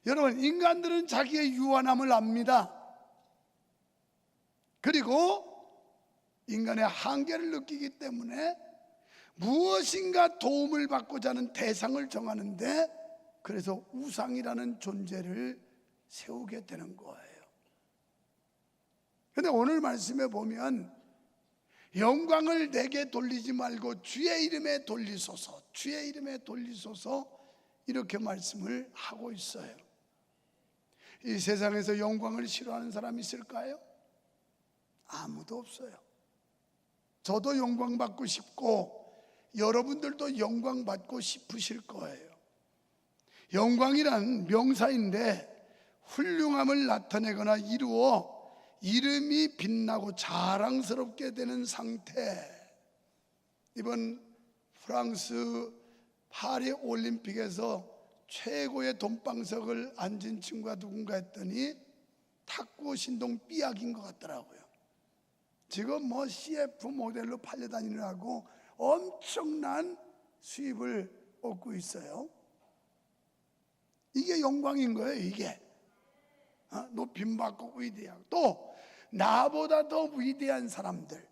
여러분, 인간들은 자기의 유한함을 압니다. 그리고 인간의 한계를 느끼기 때문에 무엇인가 도움을 받고자 하는 대상을 정하는데, 그래서 우상이라는 존재를 세우게 되는 거예요. 그런데 오늘 말씀에 보면 영광을 내게 돌리지 말고 주의 이름에 돌리소서, 주의 이름에 돌리소서, 이렇게 말씀을 하고 있어요. 이 세상에서 영광을 싫어하는 사람이 있을까요? 아무도 없어요. 저도 영광 받고 싶고 여러분들도 영광 받고 싶으실 거예요. 영광이란 명사인데 훌륭함을 나타내거나 이루어 이름이 빛나고 자랑스럽게 되는 상태. 이번 프랑스 파리 올림픽에서 최고의 돈방석을 앉은 친구가 누군가 했더니 탁구 신동 삐약인 것 같더라고요. 지금 뭐 CF 모델로 팔려다니느라고 엄청난 수입을 얻고 있어요. 이게 영광인 거예요. 이게 높임받고 위대하고, 또 나보다 더 위대한 사람들,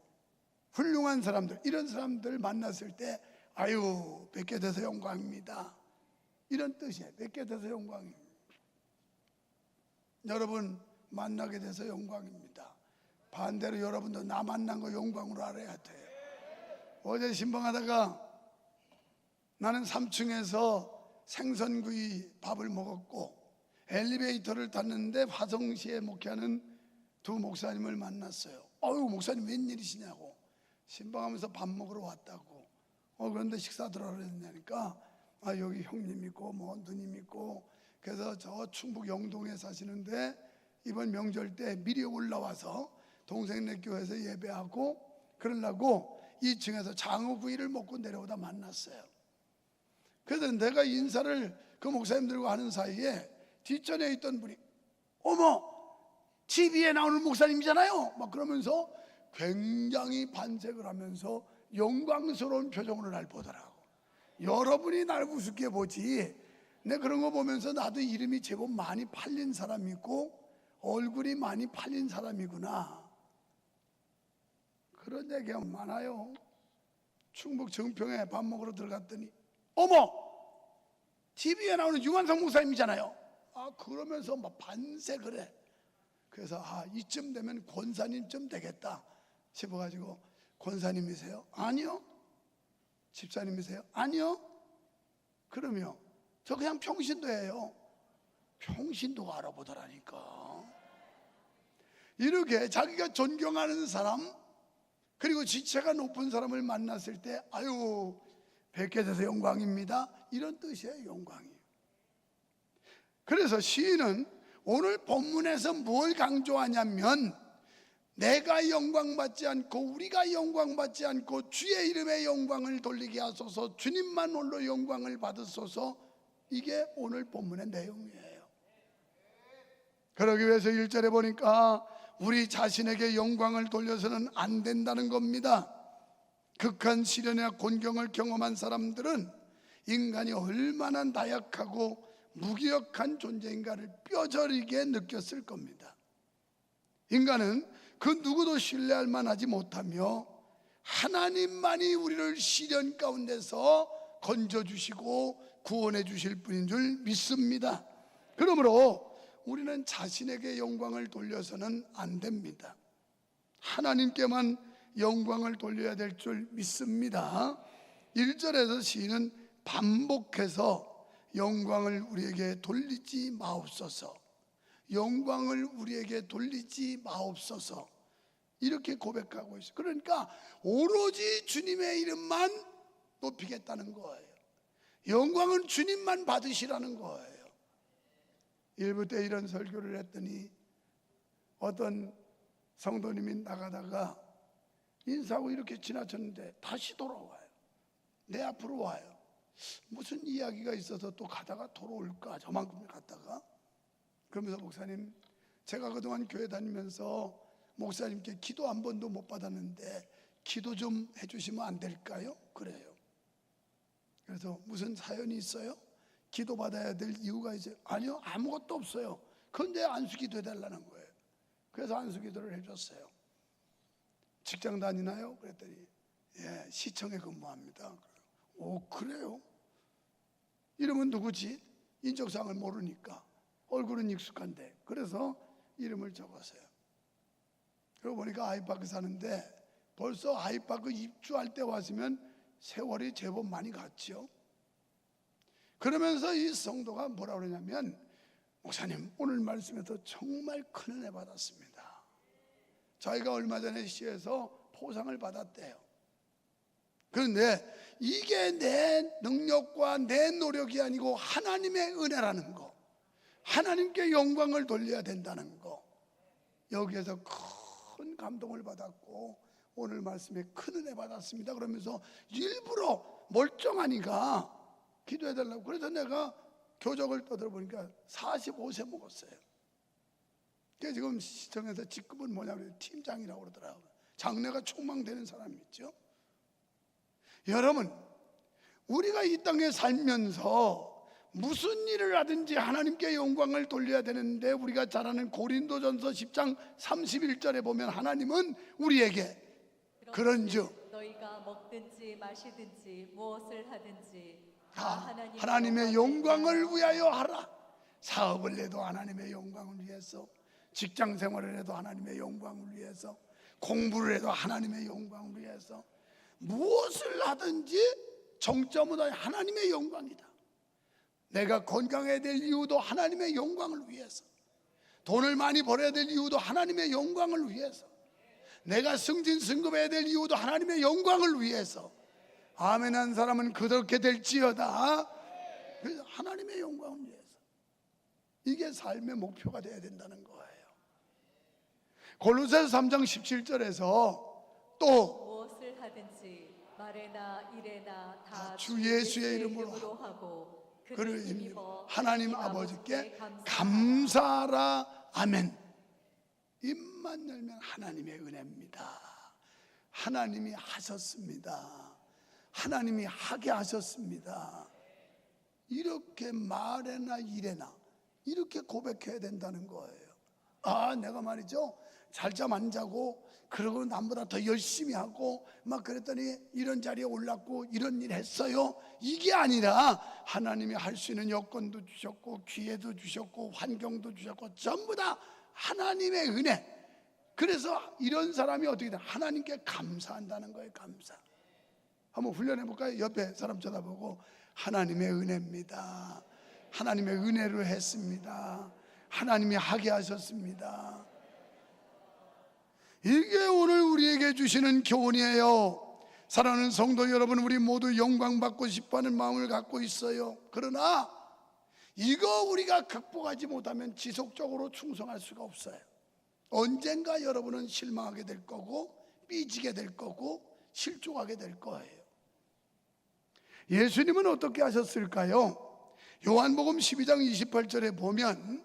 훌륭한 사람들, 이런 사람들 만났을 때 아유, 뵙게 돼서 영광입니다, 이런 뜻이에요. 뵙게 돼서 영광입니다. 여러분 만나게 돼서 영광입니다. 반대로 여러분도 나 만난 거 영광으로 알아야 돼요. 어제 신방하다가 나는 3층에서 생선구이 밥을 먹었고 엘리베이터를 탔는데 화성시에 목회하는 두 목사님을 만났어요. 어유, 목사님 웬일이시냐고. 신방하면서 밥 먹으러 왔다고. 그런데 식사 들어가려니까 여기 형님 있고 뭐 누님 있고, 그래서 저 충북 영동에 사시는데 이번 명절 때 미리 올라와서 동생네 교회에서 예배하고 그러려고 2층에서 장어구이를 먹고 내려오다 만났어요. 그래서 내가 인사를 그 목사님들과 하는 사이에 뒷전에 있던 분이 어머, TV에 나오는 목사님이잖아요 막 그러면서 굉장히 반색을 하면서 영광스러운 표정으로 날 보더라고. 여러분이 날 우습게 보지, 내가 그런 거 보면서 나도 이름이 제법 많이 팔린 사람이고 얼굴이 많이 팔린 사람이구나, 그런 얘기가 많아요. 충북 정평에 밥 먹으러 들어갔더니 어머, TV에 나오는 유한상 목사님이잖아요. 그러면서 막 반색을 해. 그래서 이쯤 되면 권사님쯤 되겠다 싶어가지고, 권사님이세요? 아니요. 집사님이세요? 아니요. 그러면 저 그냥 평신도예요. 평신도가 알아보더라니까. 이렇게 자기가 존경하는 사람, 그리고 지체가 높은 사람을 만났을 때 아유, 뵙게 돼서 영광입니다, 이런 뜻이에요. 영광이. 그래서 시인은 오늘 본문에서 뭘 강조하냐면, 내가 영광받지 않고 우리가 영광받지 않고 주의 이름의 영광을 돌리게 하소서, 주님만 홀로 영광을 받으소서, 이게 오늘 본문의 내용이에요. 그러기 위해서 1절에 보니까 우리 자신에게 영광을 돌려서는 안 된다는 겁니다. 극한 시련이나 곤경을 경험한 사람들은 인간이 얼마나 나약하고 무기력한 존재인가를 뼈저리게 느꼈을 겁니다. 인간은 그 누구도 신뢰할 만하지 못하며 하나님만이 우리를 시련 가운데서 건져주시고 구원해 주실 분인 줄 믿습니다. 그러므로 우리는 자신에게 영광을 돌려서는 안 됩니다. 하나님께만 영광을 돌려야 될 줄 믿습니다. 1절에서 시인은 반복해서 영광을 우리에게 돌리지 마옵소서, 영광을 우리에게 돌리지 마옵소서, 이렇게 고백하고 있어요. 그러니까 오로지 주님의 이름만 높이겠다는 거예요. 영광은 주님만 받으시라는 거예요. 일부 때 이런 설교를 했더니 어떤 성도님이 나가다가 인사하고 이렇게 지나쳤는데 다시 돌아와요. 내 앞으로 와요. 무슨 이야기가 있어서 또 가다가 돌아올까, 저만큼 갔다가. 그러면서 목사님, 제가 그동안 교회 다니면서 목사님께 기도 한 번도 못 받았는데 기도 좀 해주시면 안 될까요? 그래요. 그래서 무슨 사연이 있어요? 기도받아야 될 이유가 있어요? 아니요, 아무것도 없어요. 근데 안수기도 해달라는 거예요. 그래서 안수기도를 해줬어요. 직장 다니나요? 그랬더니 예, 시청에 근무합니다. 오, 그래요? 이름은 누구지? 인적사항을 모르니까 얼굴은 익숙한데, 그래서 이름을 적었어요. 그러고 보니까 아이파크 사는데 벌써 아이파크 입주할 때 왔으면 세월이 제법 많이 갔죠. 그러면서 이 성도가 뭐라 그러냐면, 목사님 오늘 말씀에서 정말 큰 은혜 받았습니다. 저희가 얼마 전에 시에서 포상을 받았대요. 그런데 이게 내 능력과 내 노력이 아니고 하나님의 은혜라는 거, 하나님께 영광을 돌려야 된다는 거, 여기에서 큰 감동을 받았고 오늘 말씀에 큰 은혜 받았습니다 그러면서 일부러 멀쩡하니까 기도해달라고. 그래서 내가 교적을 떠들어보니까 45세 먹었어요. 그래서 지금 시청에서 직급은 뭐냐면 팀장이라고 그러더라고요. 장래가 촉망되는 사람이 있죠. 여러분, 우리가 이 땅에 살면서 무슨 일을 하든지 하나님께 영광을 돌려야 되는데, 우리가 잘 아는 고린도전서 10장 31절에 보면 하나님은 우리에게 그런즉 너희가 먹든지 마시든지 무엇을 하든지 다 하나님의 영광을 위하여 하라. 사업을 해도 하나님의 영광을 위해서, 직장 생활을 해도 하나님의 영광을 위해서, 공부를 해도 하나님의 영광을 위해서, 무엇을 하든지 정점은 하나님의 영광이다. 내가 건강해야 될 이유도 하나님의 영광을 위해서, 돈을 많이 벌어야 될 이유도 하나님의 영광을 위해서, 내가 승진승급해야 될 이유도 하나님의 영광을 위해서. 아멘 한 사람은 그렇게 될지어다. 그래서 하나님의 영광을 위해서, 이게 삶의 목표가 되어야 된다는 거예요. 골로새서 3장 17절에서 또 무엇을 하든지 말에나 일에나 다 주 예수의 이름으로 하고 그를 힘입어 하나님 아버지께 감사하라. 아멘. 입만 열면 하나님의 은혜입니다. 하나님이 하셨습니다. 하나님이 하게 하셨습니다. 이렇게 말에나 일에나 이렇게 고백해야 된다는 거예요. 아, 내가 말이죠, 잘 잠 안 자고 그러고 남보다 더 열심히 하고 막 그랬더니 이런 자리에 올랐고 이런 일 했어요, 이게 아니라 하나님이 할 수 있는 여건도 주셨고 기회도 주셨고 환경도 주셨고 전부 다 하나님의 은혜. 그래서 이런 사람이 어떻게 돼? 하나님께 감사한다는 거예요. 감사. 한번 훈련해 볼까요? 옆에 사람 쳐다보고 하나님의 은혜입니다. 하나님의 은혜로 했습니다. 하나님이 하게 하셨습니다. 이게 오늘 우리에게 주시는 교훈이에요. 사랑하는 성도 여러분, 우리 모두 영광 받고 싶어하는 마음을 갖고 있어요. 그러나 이거 우리가 극복하지 못하면 지속적으로 충성할 수가 없어요. 언젠가 여러분은 실망하게 될 거고 삐지게 될 거고 실족하게 될 거예요. 예수님은 어떻게 하셨을까요? 요한복음 12장 28절에 보면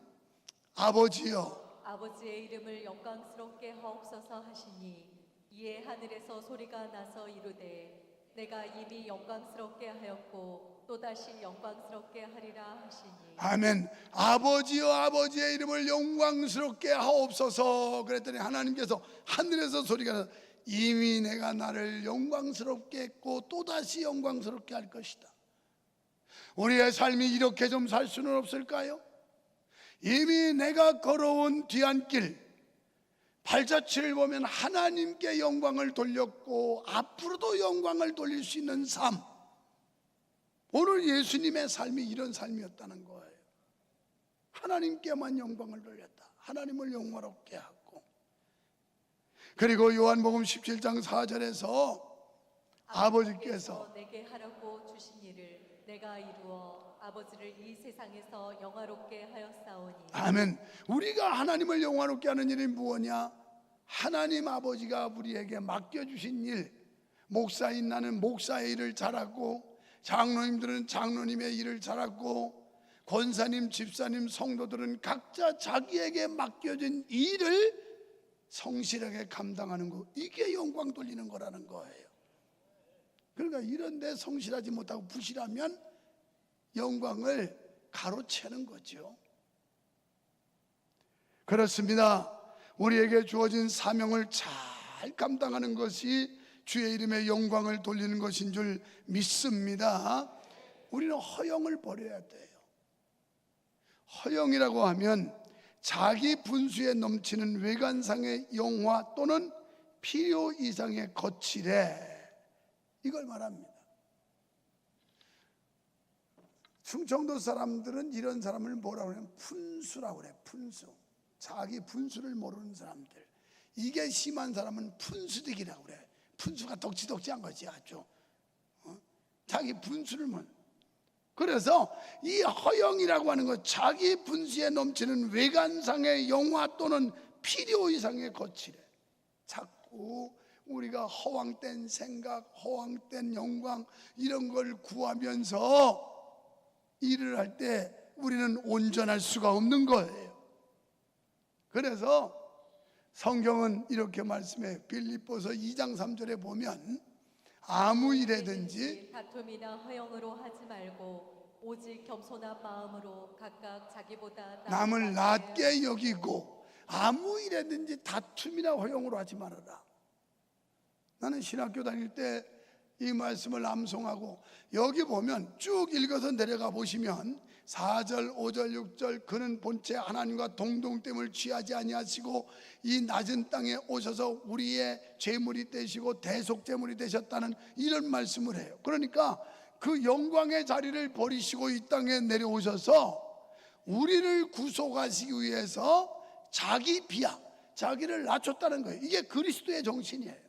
아버지여 아버지의 이름을 영광스럽게 하옵소서 하시니 이에 하늘에서 소리가 나서 이르되 내가 이미 영광스럽게 하였고 또다시 영광스럽게 하리라 하시니. 아멘. 아버지여 아버지의 이름을 영광스럽게 하옵소서 그랬더니 하나님께서 하늘에서 소리가 나서 이미 내가 나를 영광스럽게 했고 또다시 영광스럽게 할 것이다. 우리의 삶이 이렇게 좀 살 수는 없을까요? 이미 내가 걸어온 뒤안길 발자취를 보면 하나님께 영광을 돌렸고 앞으로도 영광을 돌릴 수 있는 삶, 오늘 예수님의 삶이 이런 삶이었다는 거예요. 하나님께만 영광을 돌렸다. 하나님을 영화롭게 하고. 그리고 요한복음 17장 4절에서 아버지께서 내게 하라고 주신 일을 내가 이루어 아버지를 이 세상에서 영화롭게 하였사오니. 아멘. 우리가 하나님을 영화롭게 하는 일이 무엇이냐? 하나님 아버지가 우리에게 맡겨주신 일, 목사인 나는 목사의 일을 잘하고 장로님들은 장로님의 일을 잘하고 권사님, 집사님, 성도들은 각자 자기에게 맡겨진 일을 성실하게 감당하는 거, 이게 영광 돌리는 거라는 거예요. 그러니까 이런 데 성실하지 못하고 부실하면 영광을 가로채는 거죠. 그렇습니다. 우리에게 주어진 사명을 잘 감당하는 것이 주의 이름의 영광을 돌리는 것인 줄 믿습니다. 우리는 허영을 버려야 돼요. 허영이라고 하면 자기 분수에 넘치는 외관상의 영화 또는 필요 이상의 거칠애, 이걸 말합니다. 충청도 사람들은 이런 사람을 뭐라고 그래요? 푼수라고 그래요. 푼수. 자기 분수를 모르는 사람들. 이게 심한 사람은 푼수득이라고 그래. 푼수가 덕지덕지한 거지 아주. 자기 분수를 모르는. 그래서 이 허영이라고 하는 것, 자기 분수에 넘치는 외관상의 영화 또는 필요 이상의 거칠애. 자꾸 우리가 허황된 생각, 허황된 영광 이런 걸 구하면서 일을 할 때 우리는 온전할 수가 없는 거예요. 그래서 성경은 이렇게 말씀해요. 빌립보서 2장 3절에 보면 아무 일에든지 다툼이나 허영으로 하지 말고 오직 겸손한 마음으로 각각 자기보다 남을 낮게 여기고 아무 일에든지 다툼이나 허영으로 하지 말아라. 나는 신학교 다닐 때 이 말씀을 암송하고 여기 보면 쭉 읽어서 내려가 보시면 4절, 5절, 6절 그는 본체 하나님과 동등됨을 취하지 아니하시고 이 낮은 땅에 오셔서 우리의 제물이 되시고 대속제물이 되셨다는 이런 말씀을 해요. 그러니까 그 영광의 자리를 버리시고 이 땅에 내려오셔서 우리를 구속하시기 위해서 자기 비하, 자기를 낮췄다는 거예요. 이게 그리스도의 정신이에요.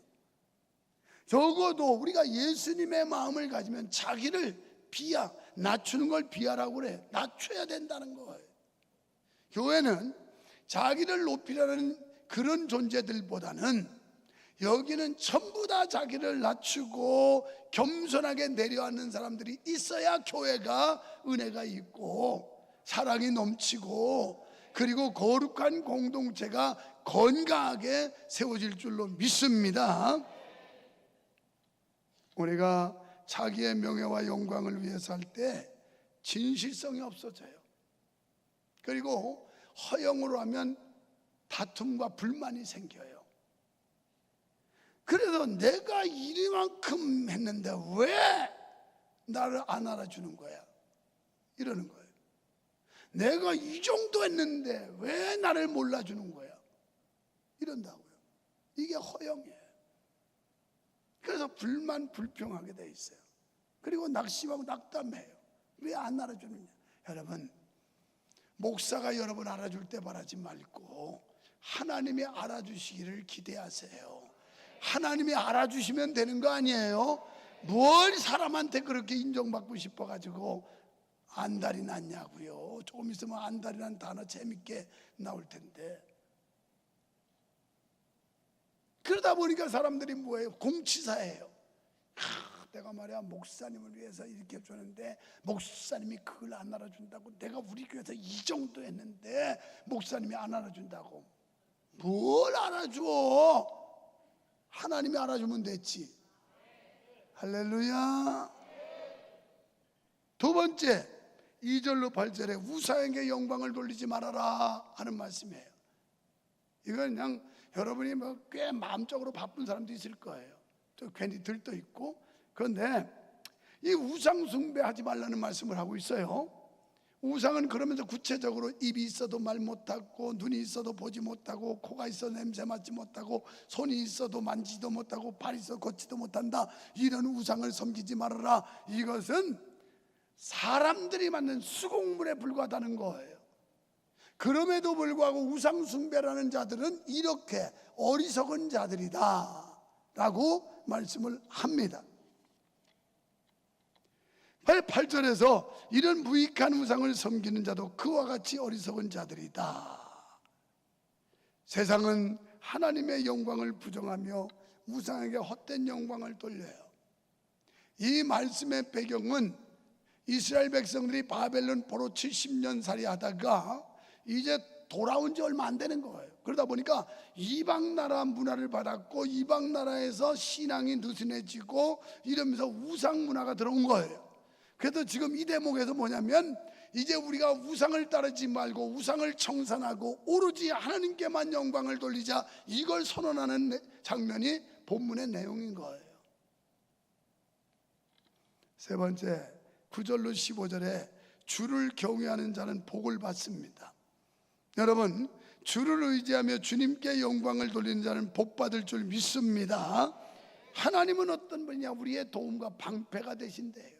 적어도 우리가 예수님의 마음을 가지면 자기를 비하, 낮추는 걸 비하라고 그래. 낮춰야 된다는 거예요. 교회는 자기를 높이려는 그런 존재들보다는 여기는 전부 다 자기를 낮추고 겸손하게 내려앉는 사람들이 있어야 교회가 은혜가 있고 사랑이 넘치고 그리고 거룩한 공동체가 건강하게 세워질 줄로 믿습니다. 우리가 자기의 명예와 영광을 위해서 할 때 진실성이 없어져요. 그리고 허영으로 하면 다툼과 불만이 생겨요. 그래서 내가 이만큼 했는데 왜 나를 안 알아주는 거야? 이러는 거예요. 내가 이 정도 했는데 왜 나를 몰라주는 거야? 이런다고요. 이게 허영이에요. 그래서 불만 불평하게 돼 있어요. 그리고 낙심하고 낙담해요. 왜 안 알아주느냐? 여러분, 목사가 여러분 알아줄 때 바라지 말고 하나님이 알아주시기를 기대하세요. 하나님이 알아주시면 되는 거 아니에요? 뭘 사람한테 그렇게 인정받고 싶어가지고 안달이 났냐고요. 조금 있으면 안달이라는 단어 재밌게 나올 텐데. 그러다 보니까 사람들이 뭐예요? 공치사예요. 내가 말이야 목사님을 위해서 이렇게 해주는데 목사님이 그걸 안 알아준다고. 내가 우리 교회에서 이 정도 했는데 목사님이 안 알아준다고. 뭘 알아줘? 하나님이 알아주면 됐지. 할렐루야. 두 번째 2절로 8절에 우상에게 영광을 돌리지 말아라 하는 말씀이에요. 이건 그냥 여러분이 뭐 꽤 마음적으로 바쁜 사람도 있을 거예요. 또 괜히 들떠 있고. 그런데 이 우상 숭배하지 말라는 말씀을 하고 있어요. 우상은 그러면서 구체적으로 입이 있어도 말 못하고 눈이 있어도 보지 못하고 코가 있어도 냄새 맡지 못하고 손이 있어도 만지도 못하고 발이 있어도 걷지도 못한다. 이런 우상을 섬기지 말아라. 이것은 사람들이 만든 수공물에 불과하다는 거예요. 그럼에도 불구하고 우상 숭배라는 자들은 이렇게 어리석은 자들이다 라고 말씀을 합니다. 8절에서 이런 무익한 우상을 섬기는 자도 그와 같이 어리석은 자들이다. 세상은 하나님의 영광을 부정하며 우상에게 헛된 영광을 돌려요. 이 말씀의 배경은 이스라엘 백성들이 바벨론 포로 70년 살이하다가 이제 돌아온 지 얼마 안 되는 거예요. 그러다 보니까 이방 나라 문화를 받았고 이방 나라에서 신앙이 느슨해지고 이러면서 우상 문화가 들어온 거예요. 그래서 지금 이 대목에서 뭐냐면 이제 우리가 우상을 따르지 말고 우상을 청산하고 오로지 하나님께만 영광을 돌리자, 이걸 선언하는 장면이 본문의 내용인 거예요. 세 번째, 9절로 15절에 주를 경외하는 자는 복을 받습니다. 여러분, 주를 의지하며 주님께 영광을 돌리는 자는 복 받을 줄 믿습니다. 하나님은 어떤 분이냐? 우리의 도움과 방패가 되신대요.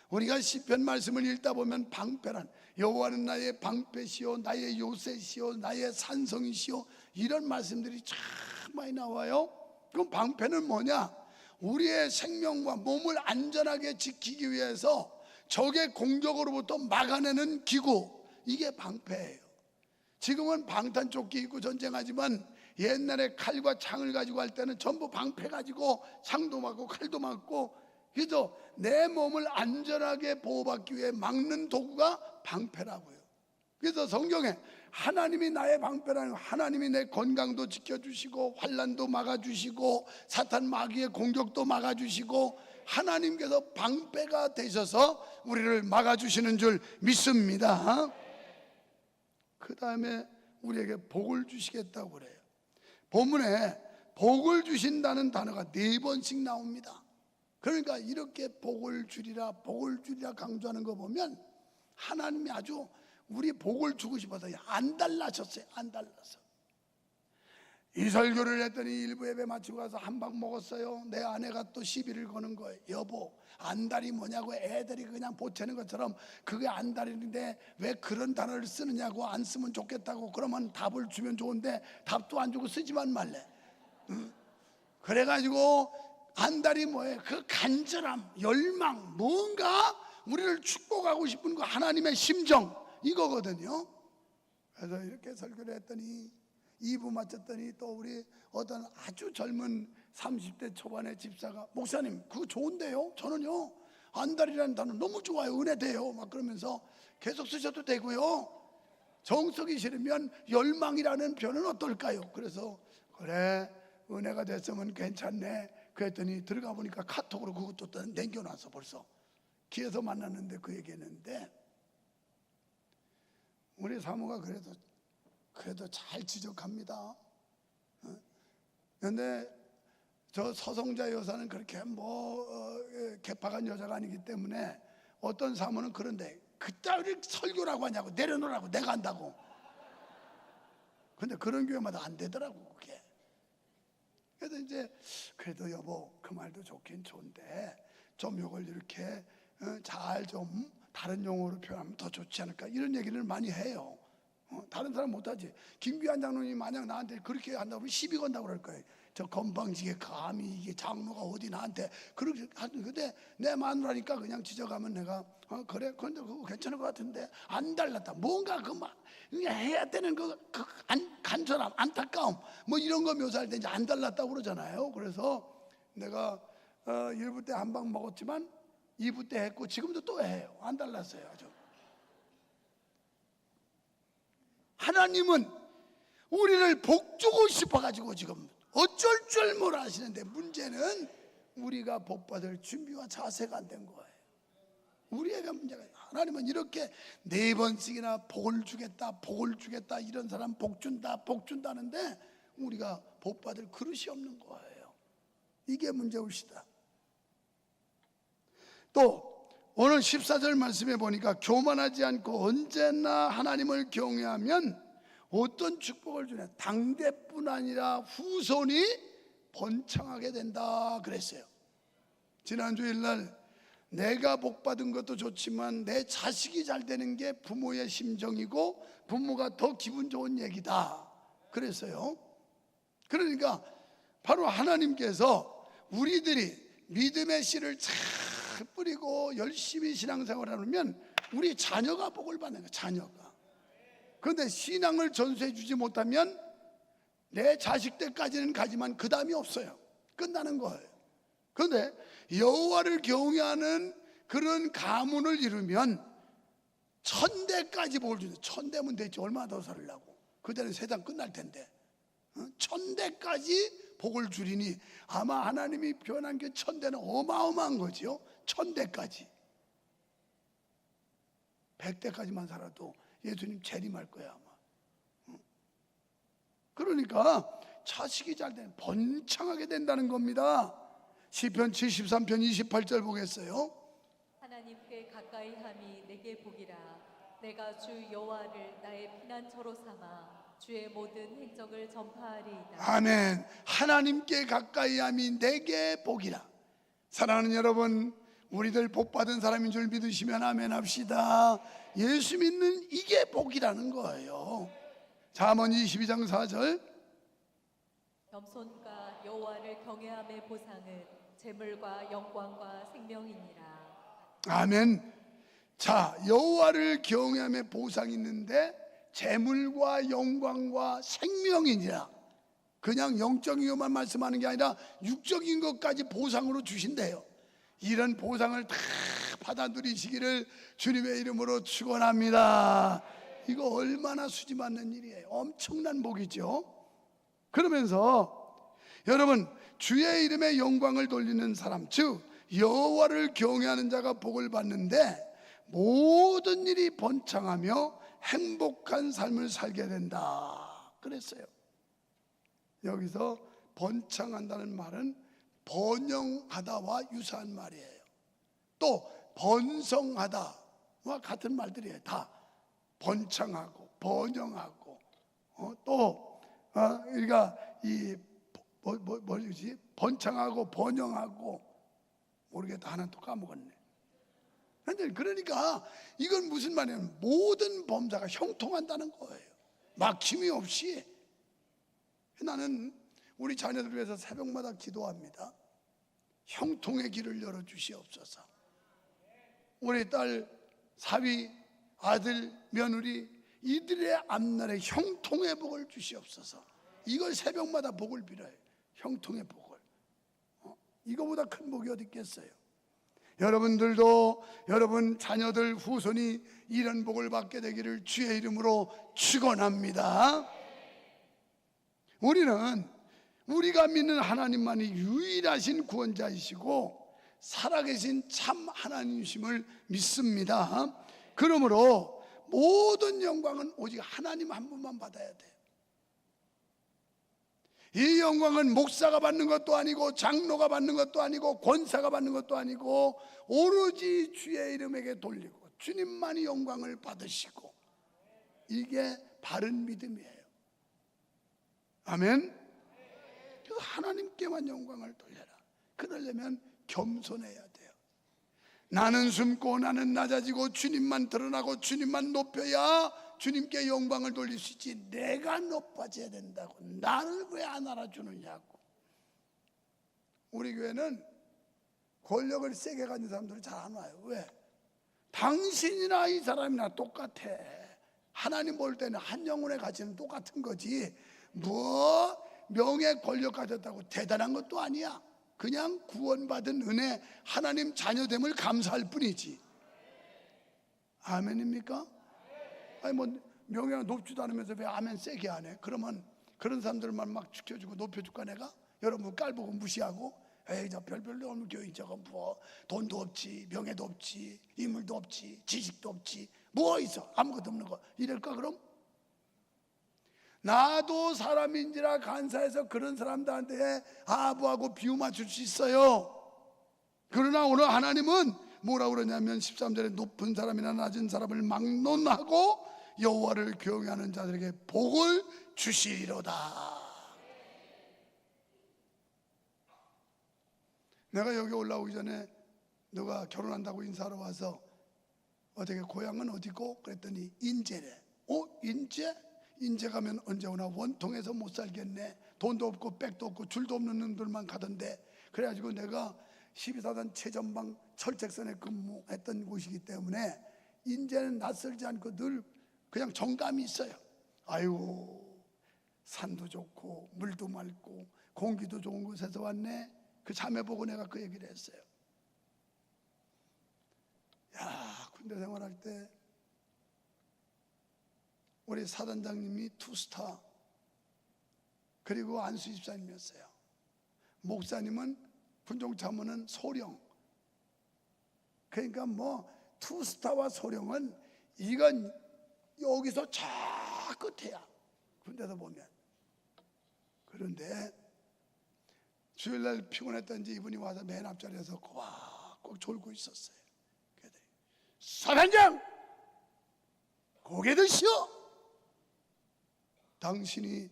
우리가 시편 말씀을 읽다 보면 방패란, 여호와는 나의 방패시오 나의 요새시오 나의 산성이시오, 이런 말씀들이 참 많이 나와요. 그럼 방패는 뭐냐? 우리의 생명과 몸을 안전하게 지키기 위해서 적의 공격으로부터 막아내는 기구, 이게 방패예요. 지금은 방탄조끼 입고 전쟁하지만 옛날에 칼과 창을 가지고 할 때는 전부 방패 가지고 창도 맞고 칼도 맞고, 그래서 내 몸을 안전하게 보호받기 위해 막는 도구가 방패라고요. 그래서 성경에 하나님이 나의 방패라는, 하나님이 내 건강도 지켜주시고 환난도 막아주시고 사탄 마귀의 공격도 막아주시고 하나님께서 방패가 되셔서 우리를 막아주시는 줄 믿습니다. 그 다음에 우리에게 복을 주시겠다고 그래요. 본문에 복을 주신다는 단어가 4번씩 나옵니다. 그러니까 이렇게 복을 주리라 강조하는 거 보면 하나님이 아주 우리 복을 주고 싶어서 안 달라졌어요. 안 달라서. 이 설교를 했더니 일부 예배 마치고 가서 한 방 먹었어요. 내 아내가 또 시비를 거는 거예요. 여보, 안달이 뭐냐고. 애들이 그냥 보채는 것처럼 그게 안달인데 왜 그런 단어를 쓰느냐고. 안 쓰면 좋겠다고. 그러면 답을 주면 좋은데 답도 안 주고 쓰지만 말래. 그래가지고 안달이 뭐예요? 그 간절함, 열망, 뭔가 우리를 축복하고 싶은 그 하나님의 심정, 이거거든요. 그래서 이렇게 설교를 했더니 2부 마쳤더니 또 우리 어떤 아주 젊은 30대 초반의 집사가, 목사님 그거 좋은데요? 저는요 안달이라는 단어 너무 좋아요. 은혜돼요. 막 그러면서 계속 쓰셔도 되고요, 정석이 싫으면 열망이라는 표현은 어떨까요? 그래서 그래, 은혜가 됐으면 괜찮네. 그랬더니 들어가 보니까 카톡으로 그것도 또 남겨놔서 벌써 길에서 만났는데 그 얘기했는데, 우리 사모가 그래도 잘 지적합니다. 그런데 저 서성자 여사는 그렇게 개팍한 여자가 아니기 때문에 어떤 사모는 그런데 그따위 설교라고 하냐고, 내려놓으라고, 내가 한다고. 근데 그런 교회마다 안 되더라고 그게. 그래서 이제 그래도 여보 그 말도 좋긴 좋은데 좀 이걸 이렇게 잘 좀 다른 용어로 표현하면 더 좋지 않을까, 이런 얘기를 많이 해요. 다른 사람 못하지. 김규환 장로님이 만약 나한테 그렇게 한다고 하면 시비 건다고 그럴 거예요. 저 건방지게 감히 이게 장로가 어디 나한테 그렇게 하는. 근데 내 마누라니까 그냥 지적하면 내가 그래, 그런데 그거 괜찮을 것 같은데 안 달랐다. 뭔가 해야 되는 간절함, 안타까움 뭐 이런 거 묘사할 때 이제 안 달랐다고 그러잖아요. 그래서 내가 1부 때 한 방 먹었지만 2부 때 했고 지금도 또 해요. 안 달랐어요. 아주. 하나님은 우리를 복주고 싶어가지고 지금 어쩔 줄 몰라 하시는데, 문제는 우리가 복받을 준비와 자세가 안 된 거예요. 우리에게 문제가. 하나님은 이렇게 4번씩이나 복을 주겠다 이런 사람 복 준다는데 우리가 복받을 그릇이 없는 거예요. 이게 문제일시다. 또 오늘 14절 말씀에 보니까 교만하지 않고 언제나 하나님을 경외하면 어떤 축복을 주냐, 당대뿐 아니라 후손이 번창하게 된다 그랬어요. 지난 주일날 내가 복받은 것도 좋지만 내 자식이 잘 되는 게 부모의 심정이고 부모가 더 기분 좋은 얘기다 그랬어요. 그러니까 바로 하나님께서 우리들이 믿음의 씨를 잘 뿌리고 열심히 신앙생활을 하면 우리 자녀가 복을 받는 거예요. 자녀가. 그런데 신앙을 전수해 주지 못하면 내 자식 때까지는 가지만 그 다음이 없어요. 끝나는 거예요. 그런데 여호와를 경외하는 그런 가문을 이루면 1000대까지 복을 주는. 1000대면 되지 얼마나 더 살으려고. 그때는 세상 끝날 텐데 1000대까지 복을 주리니, 아마 하나님이 표현한 게 1000대는 어마어마한 거죠. 1000대까지. 100대까지만 살아도 예수님 재림할 거야 아마. 그러니까 자식이 잘 되면 번창하게 된다는 겁니다. 시편 73편 28절 보겠어요. 하나님께 가까이 함이 내게 복이라. 내가 주 여호와를 나의 피난처로 삼아 주의 모든 행적을 전파하리이다. 아멘. 하나님께 가까이 함이 내게 복이라. 사랑하는 여러분, 우리들 복 받은 사람인 줄 믿으시면 아멘 합시다. 예수 믿는 이게 복이라는 거예요. 잠언 22장 4절. 겸손과 여호와를 경외함의 보상은 재물과 영광과 생명이니라. 아멘. 자, 여호와를 경외함의 보상이 있는데 재물과 영광과 생명이니라. 그냥 영적인 것만 말씀하는 게 아니라 육적인 것까지 보상으로 주신대요. 이런 보상을 다 받아 누리시기를 주님의 이름으로 축원합니다. 이거 얼마나 수지 받는 일이에요. 엄청난 복이죠. 그러면서 여러분, 주의 이름에 영광을 돌리는 사람, 즉 여호와를 경외하는 자가 복을 받는데 모든 일이 번창하며 행복한 삶을 살게 된다 그랬어요. 여기서 번창한다는 말은 번영하다와 유사한 말이에요. 또 번성하다와 같은 말들이에요. 다 번창하고 번영하고 또 우리가 이 뭐지 번창하고 번영하고 모르겠다. 하나 또 까먹었네. 그러니까 이건 무슨 말이냐면 모든 범사가 형통한다는 거예요. 막힘이 없이. 나는 우리 자녀들 위해서 새벽마다 기도합니다. 형통의 길을 열어주시옵소서. 우리 딸, 사위, 아들, 며느리 이들의 앞날에 형통의 복을 주시옵소서. 이걸 새벽마다 복을 빌어요. 형통의 복을. 이거보다 큰 복이 어디 있겠어요. 여러분들도 여러분 자녀들 후손이 이런 복을 받게 되기를 주의 이름으로 축원합니다. 우리는 우리가 믿는 하나님만이 유일하신 구원자이시고 살아계신 참 하나님이심을 믿습니다. 그러므로 모든 영광은 오직 하나님 한 분만 받아야 돼요. 이 영광은 목사가 받는 것도 아니고 장로가 받는 것도 아니고 권사가 받는 것도 아니고 오로지 주의 이름에게 돌리고 주님만이 영광을 받으시고, 이게 바른 믿음이에요. 아멘. 그래서 하나님께만 영광을 돌려라. 그러려면 겸손해야 돼요. 나는 숨고 나는 낮아지고 주님만 드러나고 주님만 높여야 주님께 영광을 돌릴 수 있지. 내가 높아져야 된다고 나를 왜 안 알아주느냐고. 우리 교회는 권력을 세게 가진 사람들이 잘 안 와요. 왜? 당신이나 이 사람이나 똑같아. 하나님 볼 때는 한 영혼의 가치는 똑같은 거지. 뭐 명예 권력 가졌다고 대단한 것도 아니야. 그냥 구원받은 은혜, 하나님 자녀됨을 감사할 뿐이지. 아멘입니까? 아니 뭐 명예가 높지도 않으면서 왜 아멘 세게 안 해? 그러면 그런 사람들만 막 지켜주고 높여줄까 내가? 여러분 깔보고 무시하고 에이 저 별별로 없는 교회 저거 뭐 돈도 없지 명예도 없지 인물도 없지 지식도 없지 뭐 있어 아무것도 없는 거 이럴까 그럼? 나도 사람인지라 간사해서 그런 사람들한테 아부하고 비유 맞출 수 있어요. 그러나 오늘 하나님은 뭐라고 그러냐면 13절에 높은 사람이나 낮은 사람을 막론하고 여호와를 경외하는 자들에게 복을 주시리로다. 내가 여기 올라오기 전에 누가 결혼한다고 인사하러 와서 어떻게 고향은 어디고? 그랬더니 인제래. 인제? 인제 가면 언제 오나 원통해서 못 살겠네. 돈도 없고 백도 없고 줄도 없는 놈들만 가던데. 그래가지고 내가 12사단 최전방 철책선에 근무했던 곳이기 때문에 인제는 낯설지 않고 늘 그냥 정감이 있어요. 아이고 산도 좋고 물도 맑고 공기도 좋은 곳에서 왔네. 그 자매 보고 내가 그 얘기를 했어요. 야, 군대 생활할 때 우리 사단장님이 투스타, 그리고 안수 집사님이었어요. 목사님은 군종참모는 소령. 그러니까 뭐 투스타와 소령은 이건 여기서 저 끝에야, 군대에서 보면. 그런데 주일날 피곤했던지 이분이 와서 맨 앞자리에서 꼬박꼬박 졸고 있었어요. 그랬더니 사단장, 고개 드시오. 당신이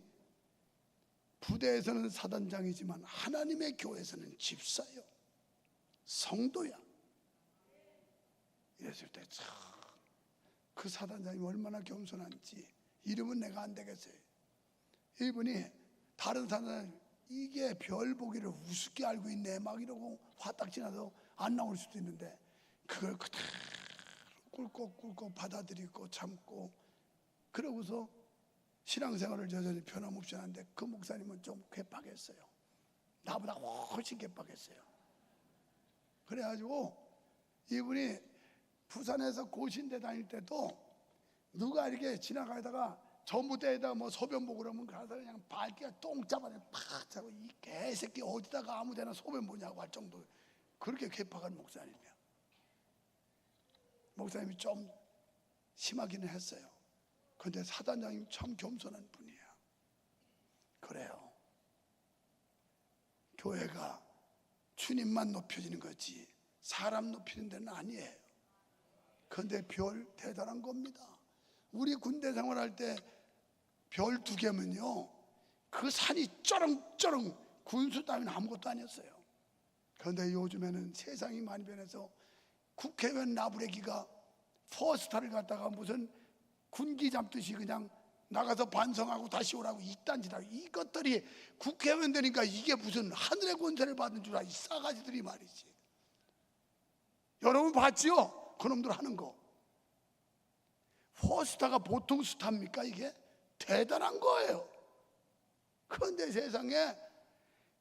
부대에서는 사단장이지만 하나님의 교회에서는 집사요, 성도야. 이랬을 때 참 그 사단장이 얼마나 겸손한지. 이름은 내가 안 되겠어요. 이분이 다른 사단장, 이게 별 보기를 우습게 알고 있네 막 이러고 화딱 지나서 안 나올 수도 있는데, 그걸 그대로 꿇고 받아들이고 참고 그러고서 신앙생활을 여전히 변함없이 하는데, 그 목사님은 좀 괴팍했어요. 나보다 훨씬 괴팍했어요. 그래가지고 이분이 부산에서 고신대 다닐 때도 누가 이렇게 지나가다가 전부대에다 뭐 소변 보고 그러면 가서 그냥 발기가 똥자반에 팍 차고, 이 개새끼 어디다가 아무데나 소변 보냐고 할 정도, 그렇게 괴팍한 목사님이야. 목사님이 좀 심하기는 했어요. 그런데 사단장님 참 겸손한 분이야. 그래요. 교회가 주님만 높여지는 거지 사람 높이는 데는 아니에요. 그런데 별 대단한 겁니다. 우리 군대 생활할 때 별 2개면요, 그 산이 쩌렁쩌렁, 군수 따위는 아무것도 아니었어요. 그런데 요즘에는 세상이 많이 변해서 국회의원 나부레기가 포스터를 갖다가 무슨 군기 잡듯이 그냥 나가서 반성하고 다시 오라고 이딴 짓 하고, 이것들이 국회의원 되니까 이게 무슨 하늘의 권세를 받은 줄 알아, 이 싸가지들이 말이지. 여러분 봤지요? 그놈들 하는 거. 포스터가 보통 스타입니까? 이게 대단한 거예요. 그런데 세상에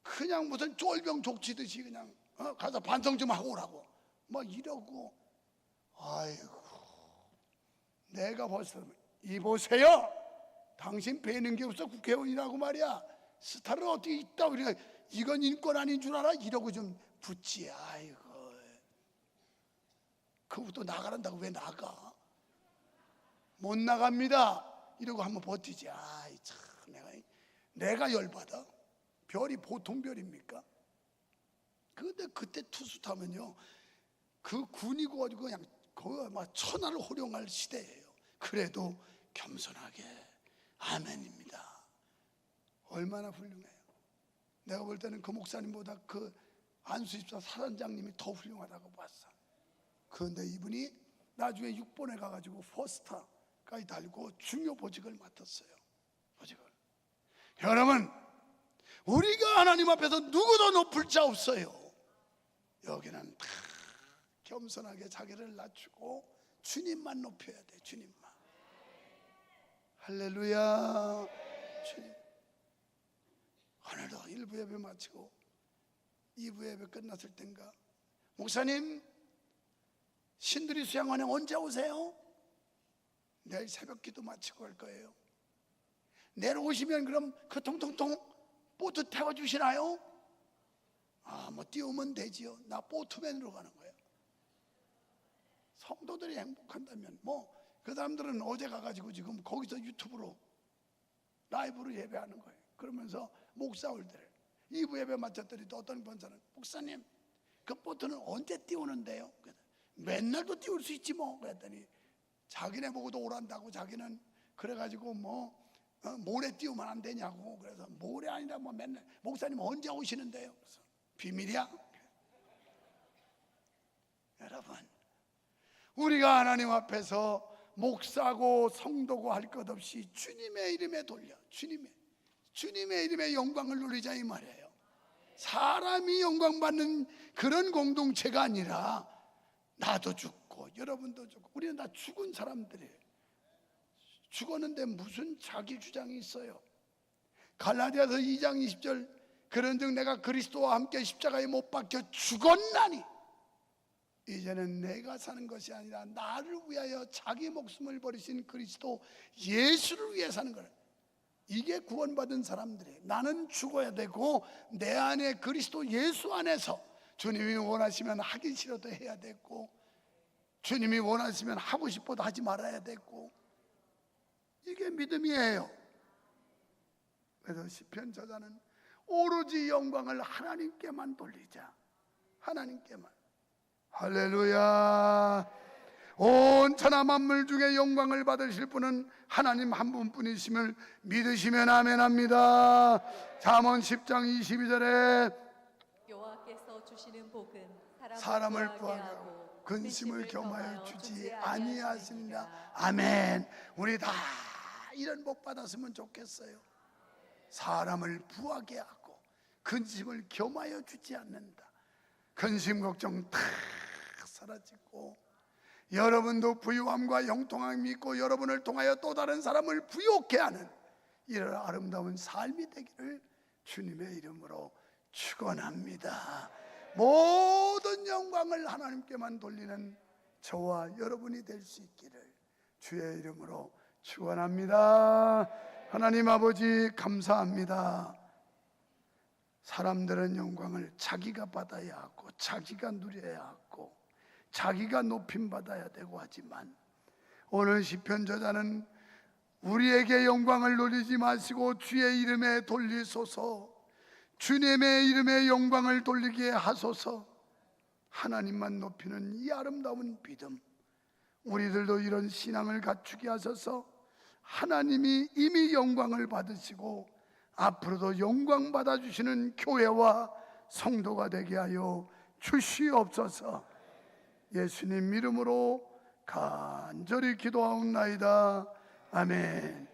그냥 무슨 쫄병 족치듯이 그냥 가서 반성 좀 하고 오라고 막 이러고. 아이고, 내가 벌써 이보세요, 당신 배는 게 없어 국회의원이라고 말이야. 스타를 어떻게 있다 우리가, 이건 인권 아닌 줄 알아? 이러고 좀 붙지. 아이고, 그것도 나가란다고 왜 나가? 못 나갑니다 이러고 한번 버티지. 아이 참, 내가 열받아. 별이 보통 별입니까? 근데 그때 투수 타면요, 그 군이고 가지고 그냥 거의 막 천하를 호령할 시대예요. 그래도 겸손하게 아멘입니다. 얼마나 훌륭해요. 내가 볼 때는 그 목사님보다 그 안수집사 사단장님이 더 훌륭하다고 봤어. 그런데 이분이 나중에 6번에 가가지고 포스터까지 달고 중요 보직을 맡았어요. 보직을. 여러분, 우리가 하나님 앞에서 누구도 높을 자 없어요. 여기는 다 겸손하게 자기를 낮추고 주님만 높여야 돼. 주님만. 할렐루야. 주님. 오늘도 1부 예배 마치고 2부 예배 끝났을 땐가, 목사님 신들이 수양원에 언제 오세요? 내일 새벽 기도 마치고 갈 거예요. 내일 오시면 그럼 그 통통통 보트 태워주시나요? 뭐 띄우면 되지요. 나 보트맨으로 가는 거예요. 성도들이 행복한다면 뭐 그 사람들은 어제 가가지고 지금 거기서 유튜브로 라이브로 예배하는 거예요. 그러면서 목사 올 때를 2부 예배 마쳤더니 또 어떤 권사는, 목사님 그 보트는 언제 띄우는데요? 맨날도 띄울 수 있지 뭐. 그랬더니 자기네 보고도 오란다고. 자기는 그래가지고 모레 띄우면 안 되냐고. 그래서 모레 아니라 뭐 맨날, 목사님 언제 오시는데요? 그래서 비밀이야. 여러분, 우리가 하나님 앞에서 목사고 성도고 할 것 없이 주님의 이름에 돌려 주님의 이름에 영광을 누리자 이 말이에요. 사람이 영광 받는 그런 공동체가 아니라 나도 죽고 여러분도 죽고 우리는 다 죽은 사람들이에요. 죽었는데 무슨 자기 주장이 있어요? 갈라디아서 2장 20절, 그런즉 내가 그리스도와 함께 십자가에 못 박혀 죽었나니 이제는 내가 사는 것이 아니라 나를 위하여 자기 목숨을 버리신 그리스도 예수를 위해 사는 거예요. 이게 구원받은 사람들이에요. 나는 죽어야 되고 내 안에 그리스도 예수 안에서 주님이 원하시면 하기 싫어도 해야 되고, 주님이 원하시면 하고 싶어도 하지 말아야 되고, 이게 믿음이에요. 그래서 시편 저자는 오로지 영광을 하나님께만 돌리자. 하나님께만. 할렐루야. 온 천하 만물 중에 영광을 받으실 분은 하나님 한 분뿐이심을 믿으시면 아멘합니다. 잠언 10장 22절에 여호와께서 주시는 복은 사람을 부하게 부하게 하고 하고 근심을 겸하여 주지 아니하시니라. 아멘. 우리 다 이런 복 받았으면 좋겠어요. 사람을 부하게 하고 근심을 겸하여 주지 않는다. 근심 걱정 다 사라지고, 여러분도 부유함과 형통함이 있고 여러분을 통하여 또 다른 사람을 부욕해 하는 이런 아름다운 삶이 되기를 주님의 이름으로 축원합니다. 모든 영광을 하나님께만 돌리는 저와 여러분이 될 수 있기를 주의 이름으로 축원합니다. 하나님 아버지 감사합니다. 사람들은 영광을 자기가 받아야 하고 자기가 누려야 하고 자기가 높임받아야 되고 하지만, 오늘 시편 저자는 우리에게 영광을 돌리지 마시고 주의 이름에 돌리소서, 주님의 이름에 영광을 돌리게 하소서, 하나님만 높이는 이 아름다운 믿음, 우리들도 이런 신앙을 갖추게 하소서. 하나님이 이미 영광을 받으시고 앞으로도 영광 받아주시는 교회와 성도가 되게 하여 주시옵소서. 예수님 이름으로 간절히 기도하옵나이다. 아멘.